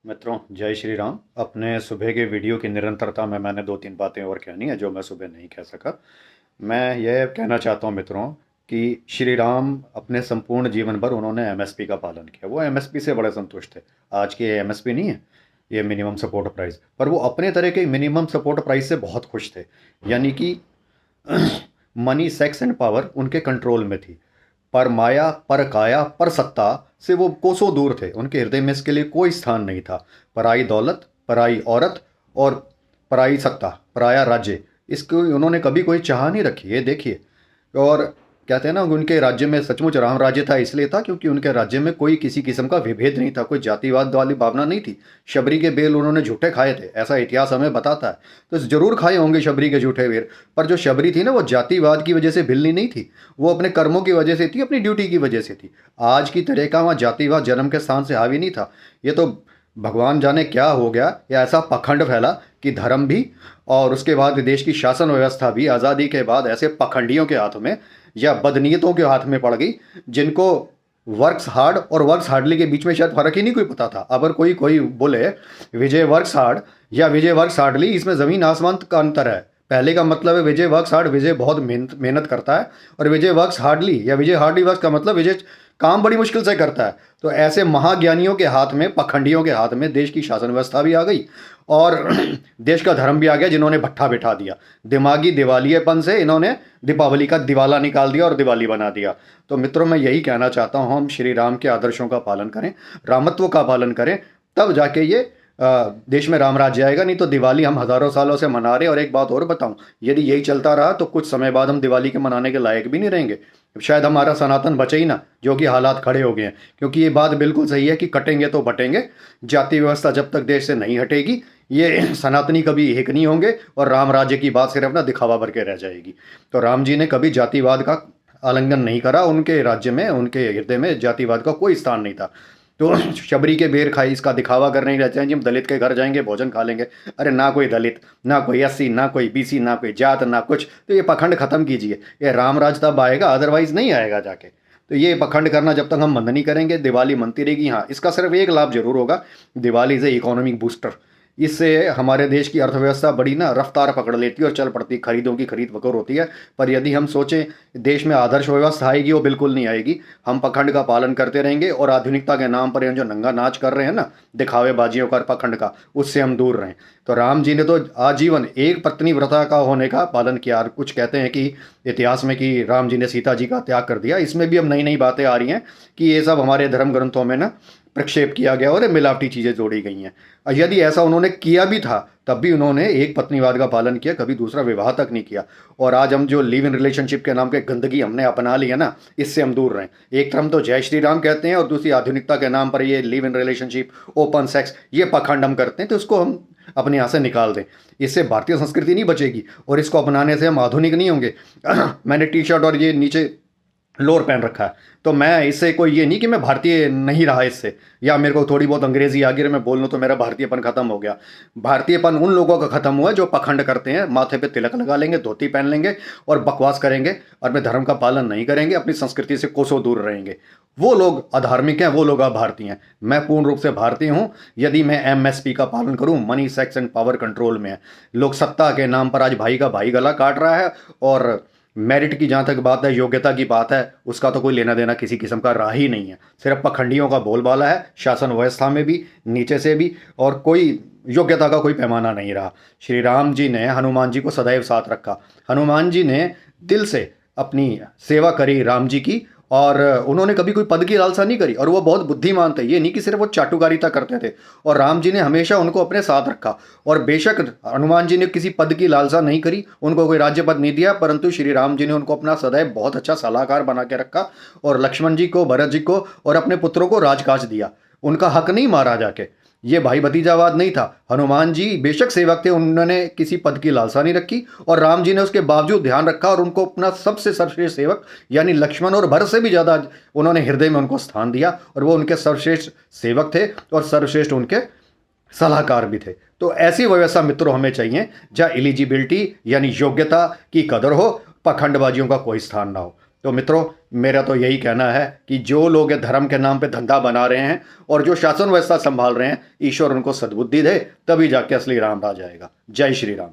मित्रों, जय श्री राम। अपने सुबह के वीडियो की निरंतरता में मैंने 2-3 बातें और कहनी है जो मैं सुबह नहीं कह सका। मैं यह कहना चाहता हूँ मित्रों कि श्री राम अपने संपूर्ण जीवन भर उन्होंने एमएसपी का पालन किया। वो एमएसपी से बड़े संतुष्ट थे। आज की ये एमएसपी नहीं है, ये मिनिमम सपोर्ट प्राइस, पर वो अपने तरह के मिनिमम सपोर्ट प्राइस से बहुत खुश थे। यानी कि मनी, सेक्स एंड पावर उनके कंट्रोल में थी। पर माया, पर काया, पर सत्ता से वो कोसों दूर थे। उनके हृदय में इसके लिए कोई स्थान नहीं था। पराई दौलत, पराई औरत और पराई सत्ता, पराया राज्य, इसको उन्होंने कभी कोई चाह नहीं रखी। ये देखिए। और कहते हैं ना, उनके राज्य में सचमुच राम राज्य था, इसलिए था क्योंकि उनके राज्य में कोई किसी किस्म का विभेद नहीं था, कोई जातिवाद वाली भावना नहीं थी। शबरी के बेल उन्होंने झूठे खाए थे, ऐसा इतिहास हमें बताता है। तो जरूर खाए होंगे शबरी के झूठे बेल, पर जो शबरी थी ना, वो जातिवाद की वजह से भिलनी नहीं थी। वो अपने कर्मों की वजह से थी, अपनी ड्यूटी की वजह से थी। आज की तरह का वहाँ जातिवाद जन्म के स्थान से हावी नहीं था। ये तो भगवान जाने क्या हो गया, या ऐसा पखंड फैला कि धर्म भी और उसके बाद देश की शासन व्यवस्था भी आज़ादी के बाद ऐसे पखंडियों के हाथ में या बदनीयतों के हाथ में पड़ गई, जिनको वर्क्स हार्ड और वर्क्स हार्डली के बीच में शायद फर्क ही नहीं कोई पता था। अगर कोई कोई बोले विजय वर्क्स हार्ड या विजय वर्क्स हार्डली, इसमें ज़मीन आसमान का अंतर है। पहले का मतलब है विजय वर्क्स हार्ड, विजय बहुत मेहनत मेहनत करता है। और विजय वर्क्स हार्डली या विजय हार्डली वर्क्स का मतलब विजय काम बड़ी मुश्किल से करता है। तो ऐसे महाज्ञानियों के हाथ में, पखंडियों के हाथ में देश की शासन व्यवस्था भी आ गई और देश का धर्म भी आ गया, जिन्होंने भट्ठा बिठा दिया। दिमागी दिवालियेपन से इन्होंने दीपावली का दिवाला निकाल दिया और दिवाली बना दिया। तो मित्रों, मैं यही कहना चाहता हूँ, हम श्री राम के आदर्शों का पालन करें, रामत्व का पालन करें, तब जाके ये देश में राम राज्य आएगा। नहीं तो दिवाली हम हज़ारों सालों से मना रहे हैं। और एक बात और बताऊं, यदि यही चलता रहा तो कुछ समय बाद हम दिवाली के मनाने के लायक भी नहीं रहेंगे। शायद हमारा सनातन बचे ही ना, जो कि हालात खड़े हो गए हैं। क्योंकि ये बात बिल्कुल सही है कि कटेंगे तो बटेंगे। जाति व्यवस्था जब तक देश से नहीं हटेगी, ये सनातनी कभी एक नहीं होंगे और राम राज्य की बात सिर्फ ना दिखावा भर के रह जाएगी। तो राम जी ने कभी जातिवाद का आलिंगन नहीं करा। उनके राज्य में, उनके हृदय में जातिवाद का कोई स्थान नहीं था। तो शबरी के बेर खाई, इसका दिखावा करने रहते हैं जी, हम दलित के घर जाएंगे, भोजन खा लेंगे। अरे ना कोई दलित, ना कोई एससी, ना कोई बीसी, ना कोई जात, ना कुछ। तो ये पखंड खत्म कीजिए। ये राम राज तब आएगा, अदरवाइज नहीं आएगा जाके। तो ये पखंड करना जब तक हम बंद नहीं करेंगे, दिवाली मनती रहेगी। हाँ, इसका सिर्फ एक लाभ जरूर होगा, Diwali is a economic booster. इससे हमारे देश की अर्थव्यवस्था बड़ी ना रफ्तार पकड़ लेती है और चल पड़ती, खरीदों की खरीद वकर होती है। पर यदि हम सोचें देश में आदर्श व्यवस्था आएगी, वो बिल्कुल नहीं आएगी। हम पखंड का पालन करते रहेंगे और आधुनिकता के नाम पर जो नंगा नाच कर रहे हैं ना, दिखावेबाजियों का, पखंड का, उससे हम दूर रहें। तो राम जी ने तो आजीवन एक पत्नी व्रता का होने का पालन किया। कुछ कहते हैं कि इतिहास में कि राम जी ने सीता जी का त्याग कर दिया। इसमें भी अब नई नई बातें आ रही हैं कि ये सब हमारे धर्म ग्रंथों में ना प्रक्षेप किया गया और मिलावटी चीज़ें जोड़ी गई हैं। और यदि ऐसा उन्होंने किया भी था, तब भी उन्होंने एक पत्नीवाद का पालन किया, कभी दूसरा विवाह तक नहीं किया। और आज हम जो लिव इन रिलेशनशिप के नाम के गंदगी हमने अपना ली है ना, इससे हम दूर रहें। एक तरफ तो जय श्री राम कहते हैं और दूसरी आधुनिकता के नाम पर ये live in relationship, open sex, ये पखंड हम करते हैं। तो इसको हम अपने यहाँ से निकाल दें। इससे भारतीय संस्कृति नहीं बचेगी और इसको अपनाने से हम आधुनिक नहीं होंगे। मैंने टी शर्ट और ये नीचे लोअर पहन रखा है, तो मैं इससे कोई ये नहीं कि मैं भारतीय नहीं रहा इससे, या मेरे को थोड़ी बहुत अंग्रेजी आ गई मैं बोल लूँ तो मेरा भारतीयपन खत्म हो गया। भारतीयपन उन लोगों का खत्म हुआ जो पखंड करते हैं, माथे पे तिलक लगा लेंगे, धोती पहन लेंगे और बकवास करेंगे और अपने धर्म का पालन नहीं करेंगे, अपनी संस्कृति से कोसों दूर रहेंगे। वो लोग अधार्मिक हैं, वो लोग अभारतीय हैं। मैं पूर्ण रूप से भारतीय हूँ यदि मैं एमएसपी का पालन करूँ। Money, sex and power control में है। लोग सत्ता के नाम पर आज भाई का भाई गला काट रहा है और मेरिट की जहाँ तक बात है, योग्यता की बात है, उसका तो कोई लेना देना किसी किस्म का रहा ही नहीं है। सिर्फ पखंडियों का बोलबाला है, शासन व्यवस्था में भी, नीचे से भी, और कोई योग्यता का कोई पैमाना नहीं रहा। श्री राम जी ने हनुमान जी को सदैव साथ रखा। हनुमान जी ने दिल से अपनी सेवा करी राम जी की, और उन्होंने कभी कोई पद की लालसा नहीं करी। और वो बहुत बुद्धिमान थे, ये नहीं कि सिर्फ वो चाटुकारिता करते थे। और राम जी ने हमेशा उनको अपने साथ रखा। और बेशक हनुमान जी ने किसी पद की लालसा नहीं करी, उनको कोई राज्य पद नहीं दिया, परंतु श्री राम जी ने उनको अपना सदैव बहुत अच्छा सलाहकार बना के रखा। और लक्ष्मण जी को, भरत जी को और अपने पुत्रों को राजकाज दिया। उनका हक नहीं मारा जाके। ये भाई भतीजावाद नहीं था। हनुमान जी बेशक सेवक थे, उन्होंने किसी पद की लालसा नहीं रखी, और राम जी ने उसके बावजूद ध्यान रखा और उनको अपना सबसे सर्वश्रेष्ठ सेवक यानी लक्ष्मण और भरत से भी ज़्यादा उन्होंने हृदय में उनको स्थान दिया। और वो उनके सर्वश्रेष्ठ सेवक थे और सर्वश्रेष्ठ उनके सलाहकार भी थे। तो ऐसी व्यवस्था मित्रों हमें चाहिए जहाँ एलिजिबिलिटी यानी योग्यता की कदर हो, पखंडबाजियों का कोई स्थान ना हो। तो मित्रों, मेरा तो यही कहना है कि जो लोग धर्म के नाम पे धंधा बना रहे हैं और जो शासन व्यवस्था संभाल रहे हैं, ईश्वर उनको सद्बुद्धि दे, तभी जाके असली राम राज आएगा। जय श्री राम।